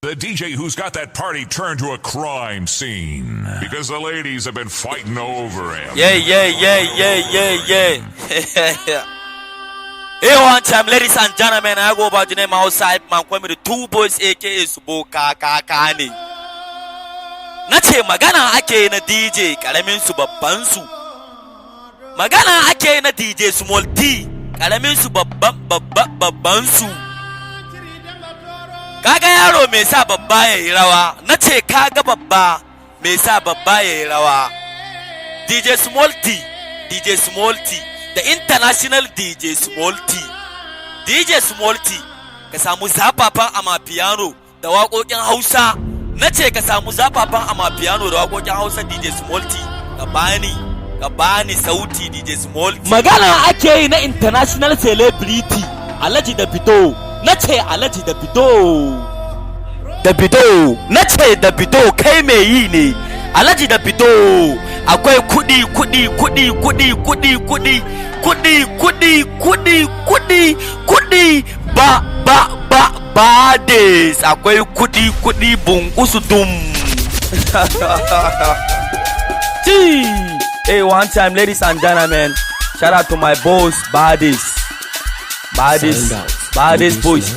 The DJ who's got that party turned to a crime scene because the ladies have been fighting over him. Yeah. Hey, one time, ladies and gentlemen, I go by the name outside, man, call me the two boys, aka Subo Kakakani. Nace magana ake na DJ karamin su babban su. Magana ake na DJ Small T karamin su babban su. Kaga yaro me sa babba yayi rawa, nace kaga babba me sa babba yayi rawa. DJ Small T, the international DJ Small T. DJ Small T, ka samu zafafan amapiano da waƙoƙin Hausa. Nace ka samu zafafan amapiano da waƙoƙin Hausa DJ Small T. Ka bani sauti DJ Small T. Magana ake yi na international celebrity Alhaji Davido. Nace Alhaji Davido. Nace Davido kai me yi ne. Alhaji Davido akwai kudi ba des akwai kudi bunkusu dum. Hey, one time, ladies and gentlemen, shout out to my boss Badis boys,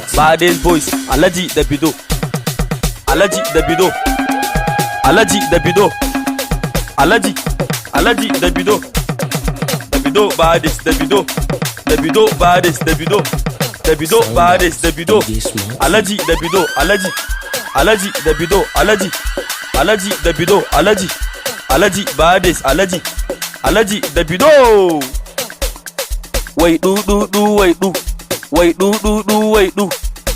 Alhaji Davido, Alhaji Davido, Badis, Davido, Badis, Alhaji Davido, Alhaji Badis, Alhaji Davido. Wait do.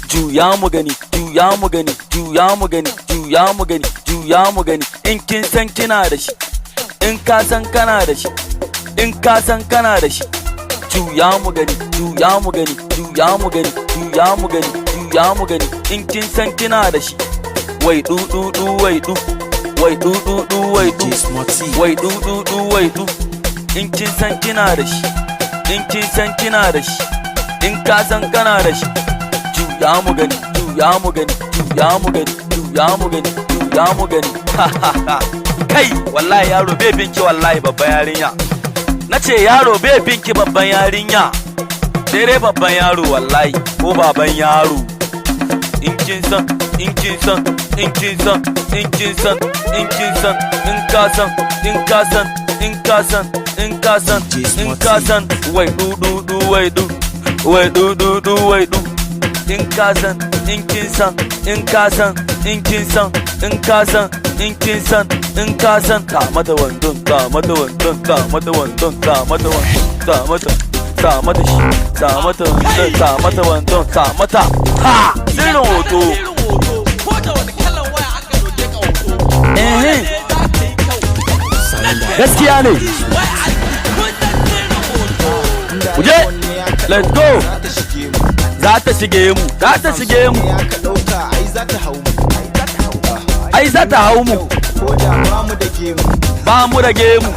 Juya mu gani. In kin san kina da shi, in ka san kana da shi, juya mu gani. In kin san kina da shi, wait do. In kin san kina da shi, in ka san kana da shi, juya mu gani. Kai wallahi yaro bai binki wallahi babban yarinya. Nace yaro bai binki babban yarinya. Dare babban yaro wallahi ko baban yaro. In kin san, wait do. In ka san, ka mata wandon, sa mata wandon, ha, sirrin hoto. Gaskiya ne. Kuje, let's go. Za ta shige mu. Ai za ta hau mu. Ba mu da gemu.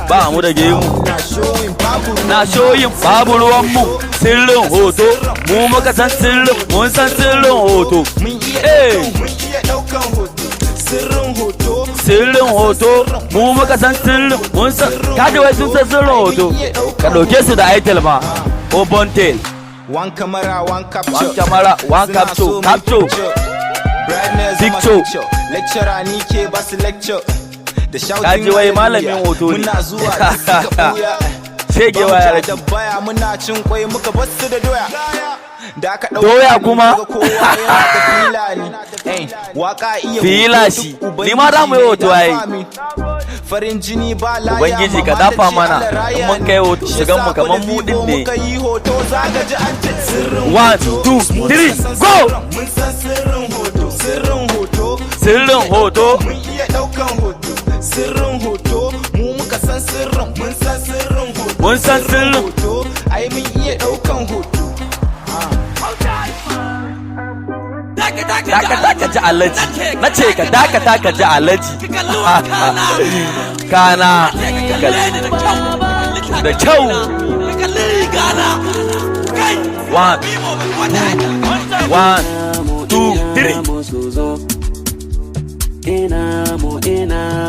Na shoyin babu ruwan mu. Sirrin hoto, mu muka san sirrin, mun san sirrin hoto. Sirrin hoto, mu muka san sirrin, mun san. Kaji wai sun san sirrin hoto. Ka ɗauke su da aitel ma, ko bontel. One camera, one capture. Picture. Lecturer ni ke ba su lecture. Da shouting. Kaji wai malamin hoto ne. Muna zuwa suka buya. Shege waya da baya muna cin kwai muka basu da doya. Da aka doya kuma. Waka iya fila shi. Ni ma za mu yi hoto ai. Farin jini ba laya. Ubangiji ka dafa mana. Mun kai hoto shigan mu kaman mu din ne. 1 2 3 go. Mun san sirrin hoto. Sirrin hoto. Mun iya daukan hoto. Sirrin hoto. Mu muka san sirrin. Mun san sirrin hoto. Ai mun iya daukan hoto. Dakata ka ji Alhaji. Nace ka dakata ka ji Alhaji. Kana da kyau. 1 2 3 ina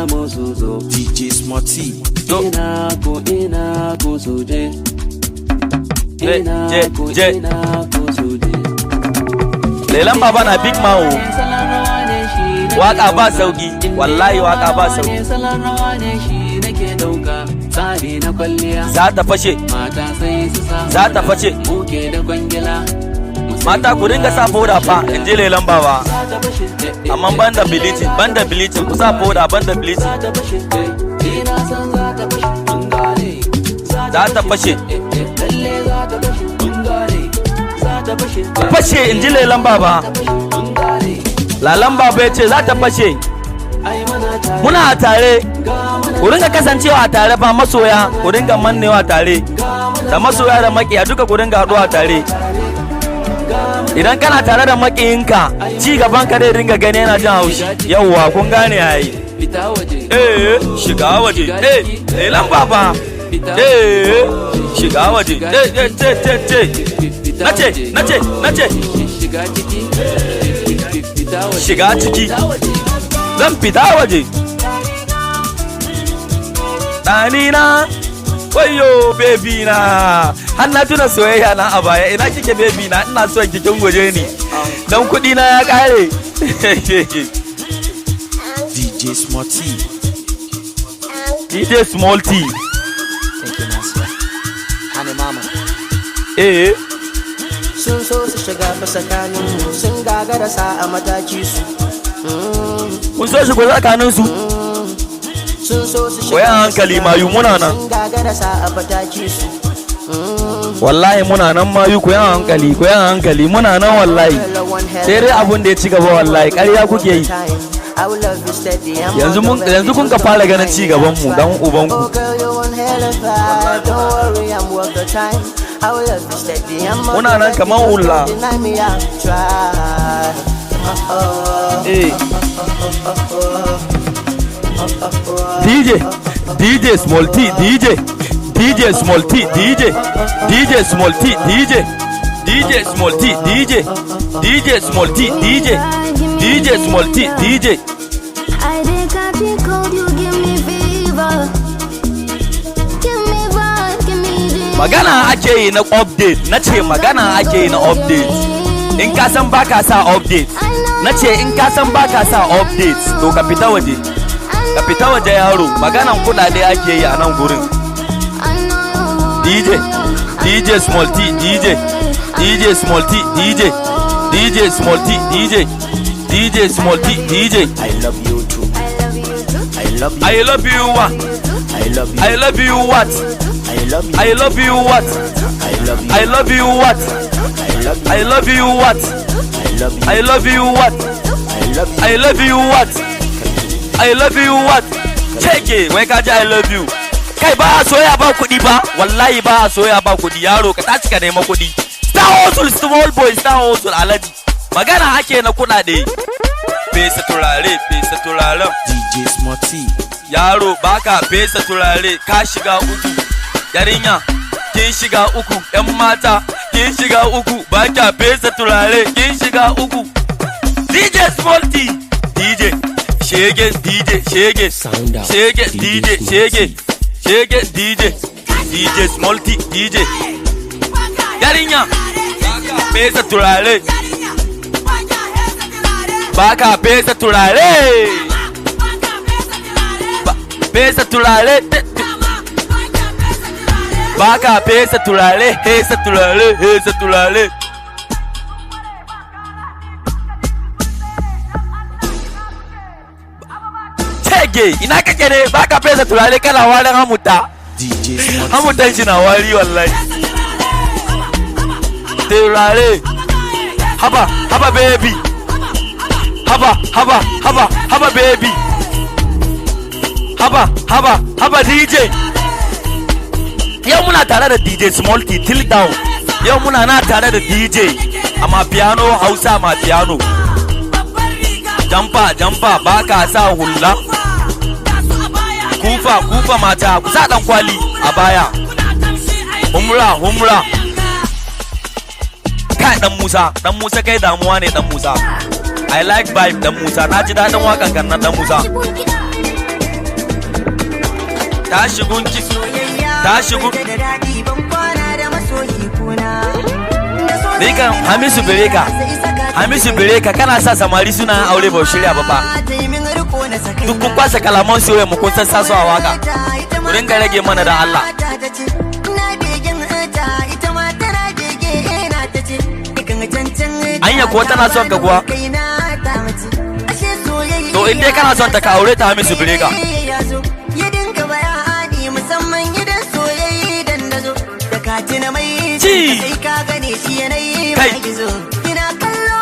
mo suzo. DJ Smarty. Ina ko suje. Ina ko suje. Lelan baba na big man. Waka ba sauki, wallahi waka ba sauki. Za ta fashe, za ta fashe. Mata ku dinga sa foda fa, in ji Lelan baba. Amma banda bleaching, ku sa foda banda bleaching. Za ta fashe. Fashe in ji Lelan baba. Lalan baba ya ce za ta fashe. Muna a tare, ku dinga kasancewa a tare ba masoya, ku dinga mannewa tare. Da masoya da makiya duka ku dinga haɗuwa tare. Idan kana tare da makiyinka, ci gaban ka dai dinga gani yana jin haushi. Yawwa kun gane yayi. Shiga waje. Lelan baba. Shiga waje. Nace. Shiga ciki. Zan fita waje. Ɗanina, wayo baby na. Har na tuna soyayya na a baya. Ina kike baby na? Ina so kikin gwaje ni. Dan kuɗi na ya ƙare. DJ Smarty. DJ Small T. Thank you, Nasir. Honey Mama. Sun so su shiga tsakanin sun gagara sa a mataki su. Kun so shigo tsakanin su? Sun so su shiga Koyan hankali mayu muna nan. sun gagara sa a mataki su. Wallahi muna nan mayu koyan hankali muna nan wallahi. Sai dai abun da ya ci gaba wallahi ƙarya kuke yi. Yanzu kun ka fara ganin ci gaban mu dan uban ku. Muna nan kaman hulla. DJ Small T, DJ Small T, DJ Small T, DJ Small T, DJ Small T, DJ Small T, DJ. I did copy cold, you give me fever. Give me vibe, give me dream. Magana ake yi na update, nace magana ake yi na update. In ka san baka sa update, nace in ka san baka sa update, to ka fita waje. Ka fita waje yaro, maganan kudade ake yi a nan gurin. DJ Small T, DJ Small T, DJ Small T, DJ Small T, DJ. I love you too. I love you what? I love you. I love you what? I love you. I love you what? I love you. I love you what? I love you. I love you what? I love you what? I I love you. love you what? Check it, wai ka ji I love you. Kai ba a soya ba kuɗi ba, wallahi ba a soya ba kuɗi yaro ka tashi ka nema kuɗi. Star hustle, small boy, star hustle alaji. Magana ake na kuɗaɗe. Fesa turare. DJ Smarty. Yaro baka fesa turare ka shiga uku. Yarinya kin shiga uku. Yan mata kin shiga uku. Baka fesa turare kin shiga uku. DJ Small T, DJ Shege, DJ Shege, Shege, DJ Shege, Shege, DJ Small T, DJ. Yarinya baka fesa turare. Baka fesa turare. Fesa turare. Baka fesa turare. Fesa turare. Chege, ina kake ne baka fesa turare kana warin hamuta. DJ Smarty. Hamutan shi na wari wallahi. Turare. Haba baby. Haba baby. Haba DJ. Yau muna tare da DJ Small T till down. Yau muna na tare da DJ. Ama piano Hausa ma piano. Jampa baka sa hulla. Kufa mata ku sa dan kwali a baya. Humra. Kai dan Musa kai damuwa ne dan Musa. I like vibe dan Musa. Na ji daɗin waƙan kan na dan Musa. Ta shigun ki. Ta shigun. Bika Hamisu Bireka. Hamisu Bireka kana sa samari suna aure ba shirya ba fa. Duk kun kwasa kalaman soyayya mu kun sassa su a waka. Ku dinga rage mana da Allah. Anya ko tana son ka kuwa? To in dai kana son ta ka aure ta Hamisu Bireka. Ci! Kai! Ina kallo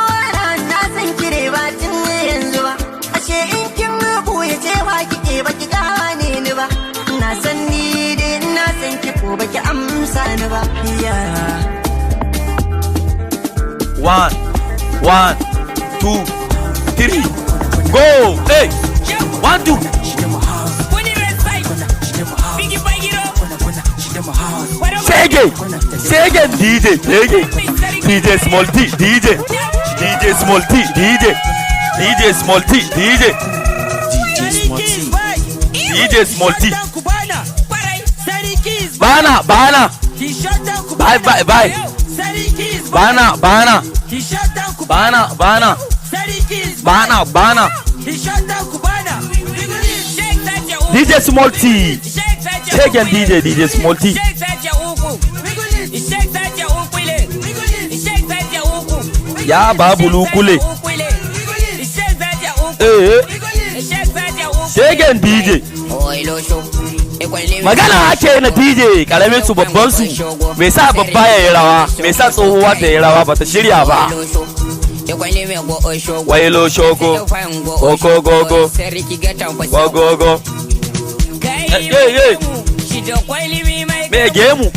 na san kire ba tun yanzu ba. Ashe in kin buya cewa kike baki gane ni ba. Na san ni dai na san ki ko baki amsa ni ba. One, 2, 3, go! Hey! 1, 2. Sege DJ Small T DJ Small T DJ Small T DJ Small T Bana Bana Bye Bana DJ Small T Sege DJ Small T ya babu lukule shegen DJ magana ake na DJ karamin su babban su me sa babba ya yi rawa me sa tsohuwa ta yi rawa bata shirya ba wailo shogo oko gogo gogo me gemu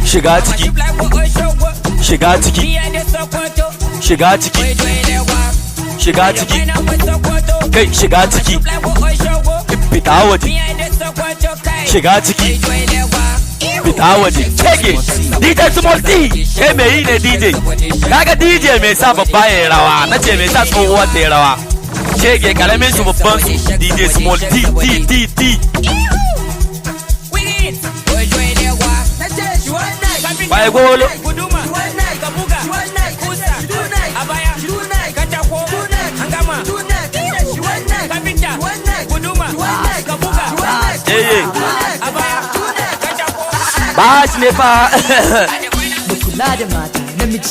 shiga ciki kai shiga ciki fita waje shiga ciki fita waje kege DJ Small T kai me yi ne DJ kaga DJ me sa babba ya rawa nace me sa tsohuwa ta rawa kege kalamin su babban su DJ Small T bai golo ba shi ne fa kula da mata namiji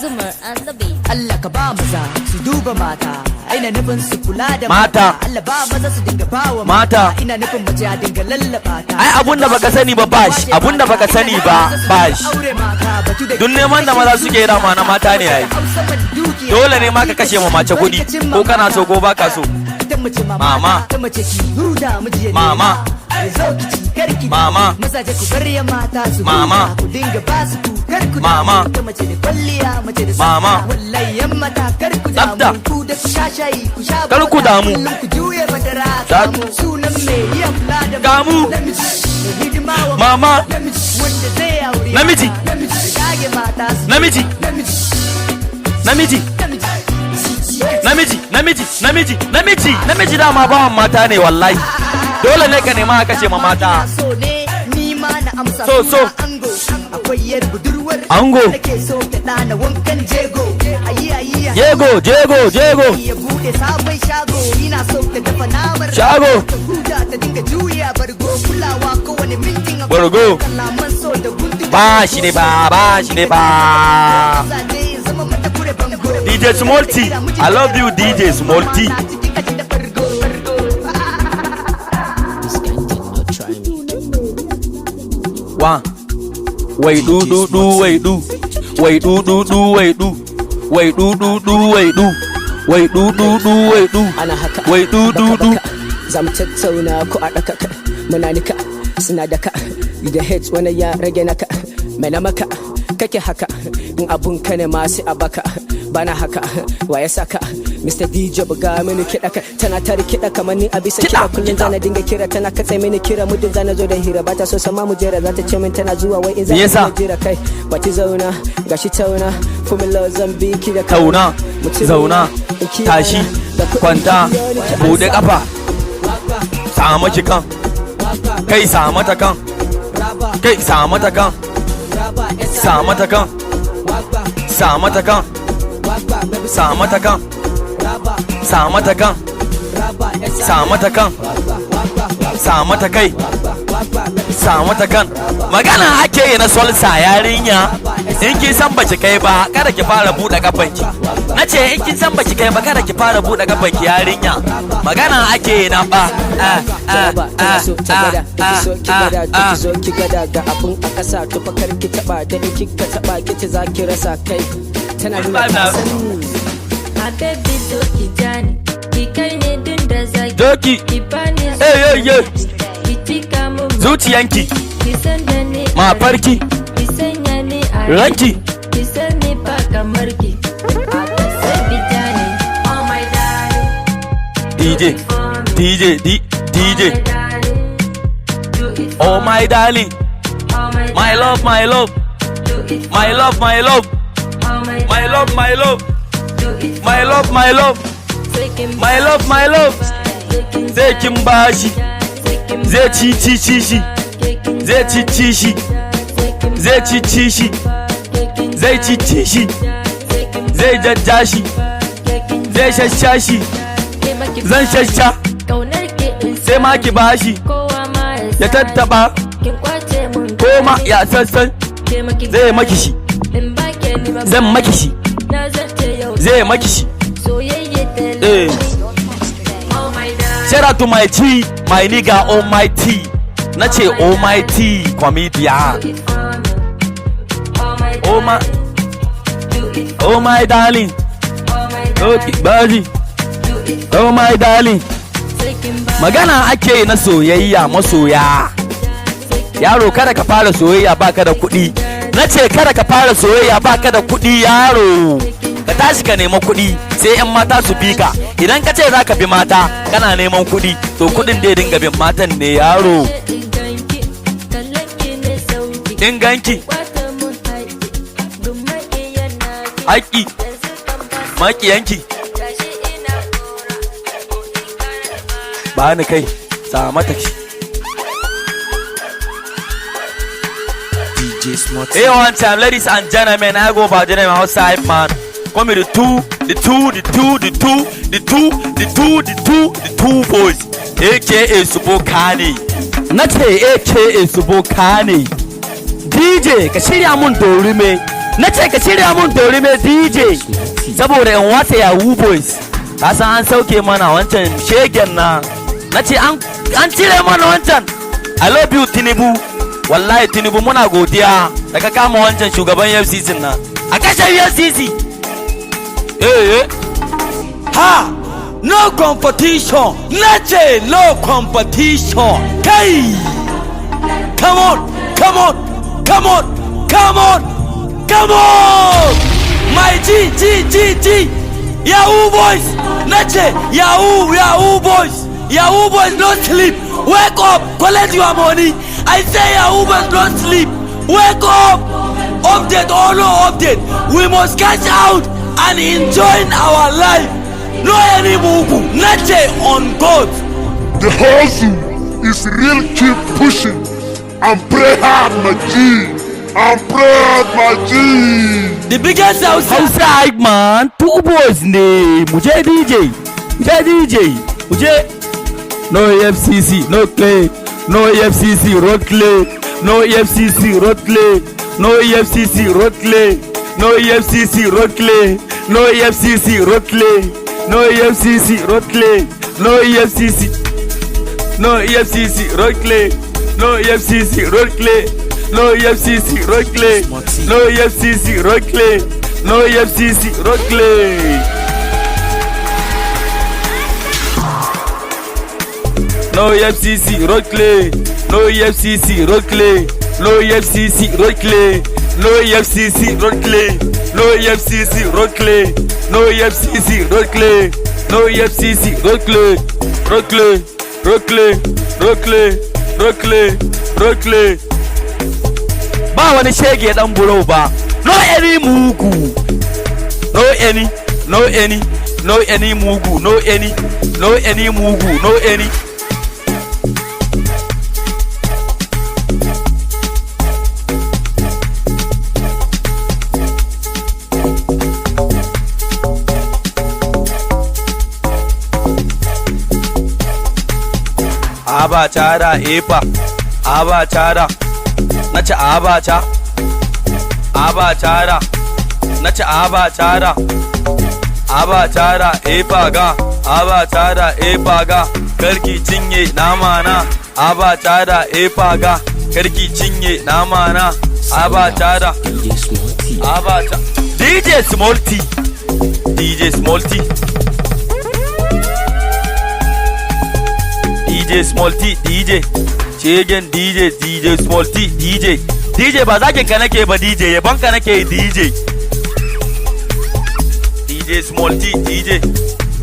Zumar and the beat. Allah ka ba maza su duba mata ina nufin su kula da mata Allah ba maza su dinga bawa mata ina nufin mace a dinga lallaba ta ai abunda baka sani ba bash abunda baka sani ba bash duk neman da maza suke rama na mata ne yayi dole ne ma ka kashe ma mace kudi ko kana so ko baka so mama mama mama mazaje ku bar ya mata su mama ku dinga ba su kukar ku mama mace da kwalliya mace da mama wallahi yan mata kar ku tsafta ku da ku sha shayi ku sha kar ku damu ku juye madara sunan me iya kula da gamu mama wanda zai aure namiji dage mata namiji namiji namiji dama bawan mata ne wallahi dole ne ka nema ka ce ma mata so akwai yar budurwar ango nake so ta dana wankan jego jego ya bude sabon shago ina so ta dafa namar shago ta huda ta dinga juya bargo kulawa kowane mintin bargo kallaman so da gudu ba shi ne ba DJ Small T I love you DJ Small T wa wai du wai du wai du wai du ana haka wai du zamu tattauna ko a daka muna nika suna daka da hate wani ya rage naka mai na maka kake haka in abun ka ne masu abaka bana haka wa ya saka Mr. DJ buga mini kiɗa tana tare kiɗa kamar ni a bisa kiɗa kullum zana dinga kira tana katse mini kira muddin zana zo da hira ba ta so sama mu jera za ta ce min tana zuwa wai in za ta jira kai bati zauna gashi tauna fumila zambiki da tauna zauna tashi kwanta bude kafa sa maki kan kai sa mata kan kai sa mata kan sa mata kan sa mata kan sa mata kan sa mata kan sa mata kan sa mata kai sa mata kan magana ake yi na solsa yarinya in kin san bace kai ba kada ki fara bude kafanki nace in kin san bace kai ba kada ki fara bude kafanki yarinya magana ake yi na ba zo ki gada ga abun a kasa to fakar ki taba da in kika taba ki za ki rasa kai tana nuna ta sani a baby doki jani ki kai ne din da zaki doki ki bani ki tika mu zuciyanki ki san da ni mafarki ki sanya ni a ranki ki san ni ba kamar ki a sai bijani oh my darling DJ oh my darling my love my love my love my love my love my love my love my love my love my love zai kin bashi zai ci shi zai ci shi zai ci shi zai ci shi zai jajja shi zai shasha shi zan shasha sai ma ki bashi ya tattaba koma ya sassan zai maki shi zan maki shi zai maki shi shout out to my G my nigga almighty nace almighty comedian oh my darling okay baby oh my darling magana ake na soyayya masoya yaro kada ka fara soyayya baka da kuɗi nace kada ka fara soyayya baka da kuɗi yaro ka tashi ka nema kuɗi sai yan mata su bi ka idan ka ce zaka bi mata kana neman kuɗi to kuɗin dai dinga bin matan ne yaro inganki haƙi maƙiyanki ba ni kai sa mata ki DJ Smart. Hey, one time, ladies and gentlemen, I go by the name outside man. Come with the two boys, aka Subokane. Nace aka Subokane. DJ, ka shirya mun dorime. Nace ka shirya mun dorime DJ. Saboda in wasa Yahoo boys. Ka san an sauke mana wancan shegen na. Nace an cire mana wancan. I love you Tinubu. Wallahi Tinubu muna godiya da ka kama wancan shugaban FCC na a kashe FCC. Ha, no competition. Nace no competition. Kai, come on my G Yahoo boys. Nace Yahoo boys don't sleep. Wake up, collect your money. I say Yahoo boys don't sleep. Wake up. Update or no update, we must catch out and enjoy our life. No any mugu, nache on God. The hustle is real, keep pushing and pray hard, my G. And pray hard, my G. The biggest outside man, two boys name. Muje DJ, no FCC, no clay, no FCC road clay, no FCC road clay, no FCC road clay, no FCC road clay, no FCC road clay, no FCC road clay, no FCC, no FCC road clay, no FCC road clay, no FCC road clay, no FCC road clay, no FCC road clay. No FCC road clay, no FCC road clay, no FCC road clay, no FCC road clay, no EFCC, road clear. No EFCC, road clear. No EFCC, road clear. Road clear, road clear, road clear, road clear, road clear. Ba wani shege dan buro ba. No any mugu. No any, no any, no any mugu, no any, no any mugu, no any. Abacha da epa, abacha da, nace abacha, abacha da, nace abacha da, abacha da epa ga, abacha da epa ga, karki cinye nama na, abacha da epa ga, karki cinye nama na, abacha da, abacha, DJ Small T, DJ Small T. DJ Small T, DJ Chegen DJ, DJ Small T, DJ DJ ba zakin ka nake ba DJ, yabon ka nake DJ DJ Small T, DJ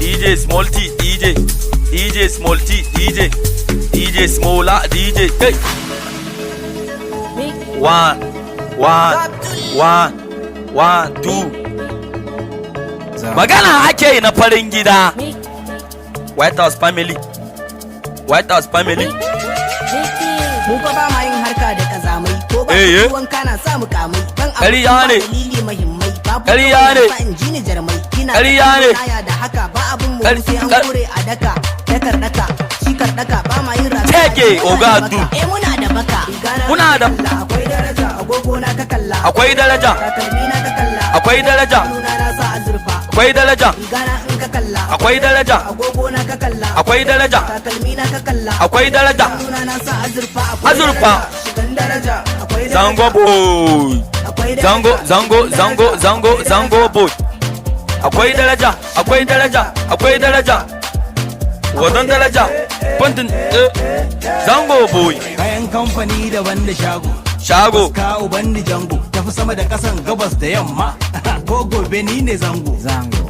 DJ Small T, DJ DJ Small T, DJ DJ Smola, DJ hey. 1 2 magana ake na farin gida White House family White House family. Mu ba ma yin harka da kazamai ko ba ruwan kana sa mu kamai dan abu dalili muhimmai babu ƙarya ne injini jarmai kina aya da haka ba abun mu sai an kore a daka takar daka shi kar daka ba ma yin raka take ogadu muna da baka muna da akwai daraja agogo na ka kalla akwai daraja takalmi na ka kalla akwai daraja nuna na sa azurfa akwai daraja gana in ka kalla akwai daraja agogo na ka kalla akwai daraja takalmi na ka kalla akwai daraja nuna na sa azurfa azurfa shigan daraja akwai daraja zango boy zango zango zango zango zango boy akwai daraja akwai daraja akwai daraja wadan daraja fantin zango boy kayan kamfani daban da shago ka uban ni jango tafi sama da kasan gabas da yamma ko gobe ni ne zango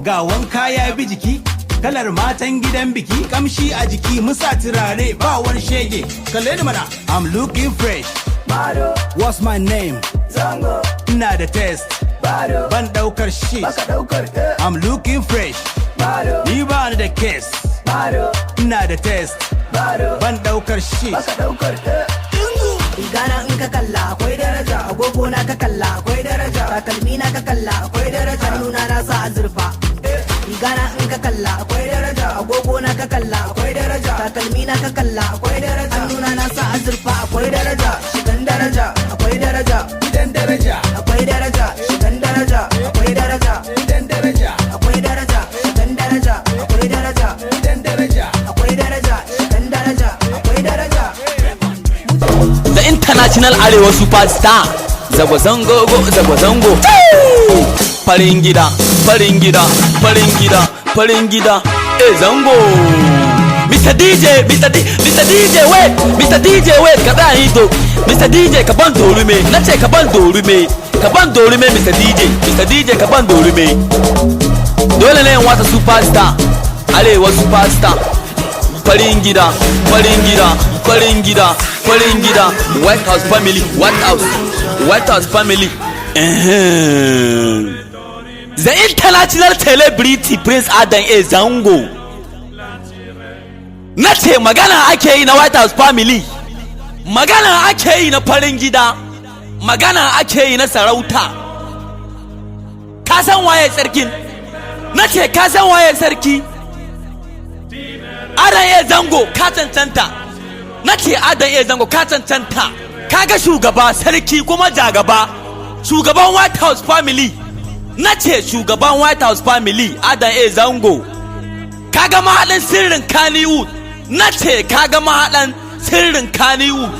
ga wanka ya bi jiki kalar matan gidan biki kamshi a jiki musa turare ba wani shege kalle ni mana I'm looking fresh Bado. What's my name? Zango. Ina da test. Bado. Ban daukar shit. Baka daukar I'm looking fresh. Bado. Ni ba ni da case. Bado. Ina da test. Bado. Ban daukar shit. Baka daukar Igana in ka kalla akwai daraja agogo na ka kalla akwai daraja takalmi na ka kalla akwai daraja nuna na sa azurfa Igana in ka kalla akwai daraja agogo na ka kalla akwai daraja takalmi na ka kalla akwai daraja nuna na sa azurfa akwai daraja shigan daraja akwai daraja gidan daraja akwai daraja shigan daraja akwai daraja gidan daraja akwai daraja shigan daraja akwai daraja gidan daraja akwai daraja shigan daraja akwai daraja The International Arewa Superstar Zago zango zago zango farin gida farin gida farin gida farin gida zango Mr. DJ wait Mr. DJ wait ka ba ni to Mr. DJ ka ban dorume nace ka ban dorume Mr. DJ ka ban dorume dole ne in wata superstar Arewa Superstar farin gida farin gida farin gida farin gida White House family White House family The international celebrity Prince Adam Zango nace magana ake yi na White House family magana ake yi na farin gida magana ake yi na sarauta ka san waye sarkin nace ka san waye sarki Adam Zango ka cancanta nace Adam Zango ka cancanta kaga shugaba sarki kuma jagaba shugaban White House family nace shugaban White House family Adam Zango kaga mahaɗin sirrin Kannywood nace kaga mahaɗin sirrin Kannywood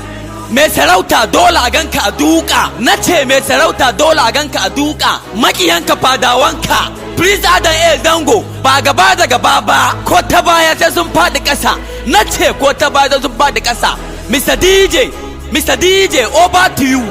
mai sarauta dole a ganka a duka nace mai sarauta dole a ganka a duka makiyanka fadawanka Prince Adam Zango ba gaba da gaba ba ko ta baya sai sun faɗi ƙasa nace ko ta baya sun faɗi ƙasa Mr. DJ over to you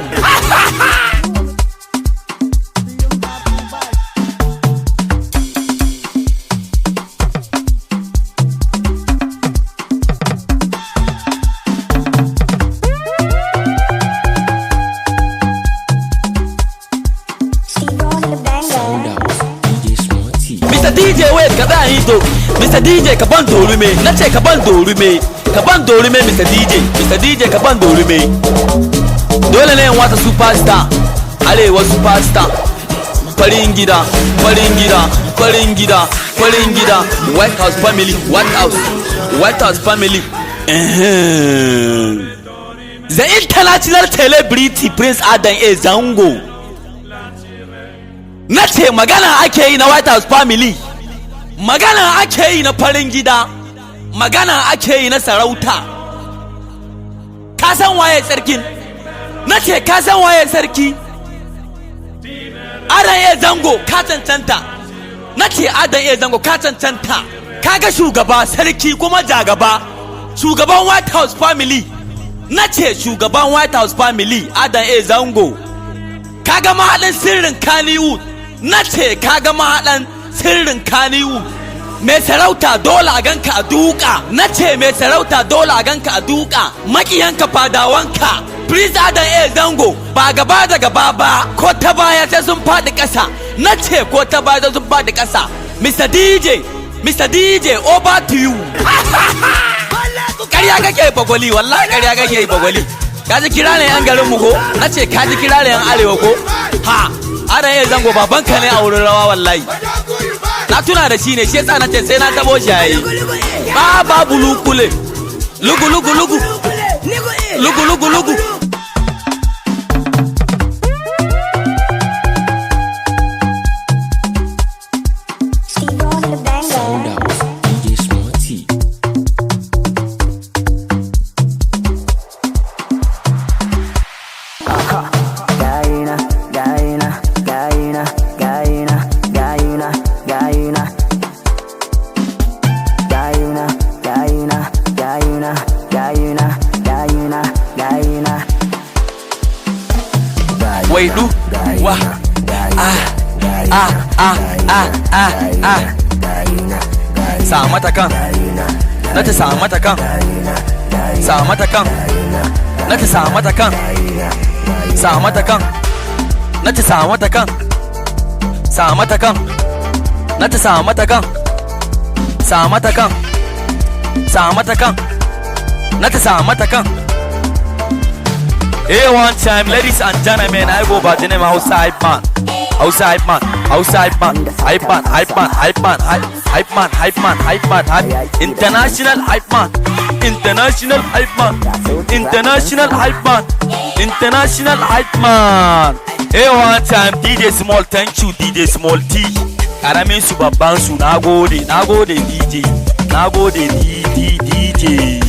dorume nace ka ban dorume Mr. DJ ka ban dorume dole ne in wata superstar arewa superstar farin gida White House family the international celebrity Prince Adam A Zango nace magana ake yi na White House family, magana ake yi na farin gida, magana ake yi na sarauta. Ka san waye sarkin? Nace ka san waye sarki? Adam A Zango ka cancanta. Nace Adam A Zango ka cancanta. Kaga shugaba sarki kuma jagaba, shugaban White House family. Nace shugaban White House family Adam A Zango. Kaga mahaɗin sirrin Kannywood. Nace kaga mahaɗin sirrin Kannywood. Mai sarauta dole a ganka a duka. Nace mai sarauta dole a ganka a duka. Makiyanka fadawanka Prince Adam A Zango ba gaba da gaba ba, ko ta baya sai sun faɗi ƙasa. Nace ko ta baya sai sun faɗi ƙasa. Mr. DJ over to you. Ƙarya kake bagwali, wallahi ƙarya kake bagwali. Kaji kira ne yan garin mu ko? Nace kaji kira ne yan arewa ko? Ha, Adam A Zango babanka ne a wurin rawa wallahi. Na tuna da shi ne, shi yasa nace sai na tabo shi yayi. Babu lukule. Lugu. Waidu wa sa mata kan nata sa mata kan sa mata kan nata sa mata kan sa mata kan nata sa mata kan sa mata kan nata sa mata kan sa mata kan sa mata kan nata sa mata kan. Hey, one time, ladies and gentlemen, I go by the name Outside Man. International hype man. Hey, one time, DJ Small, thank you, DJ Small T. Karamin su babban su, nagode DJ, nagode DJ.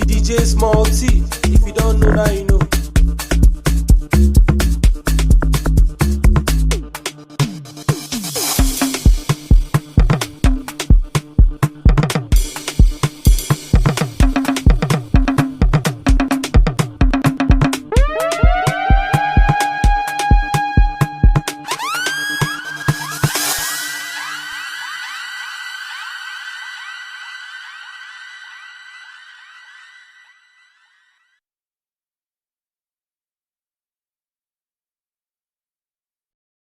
DJ Small T, if you don't know now, you know.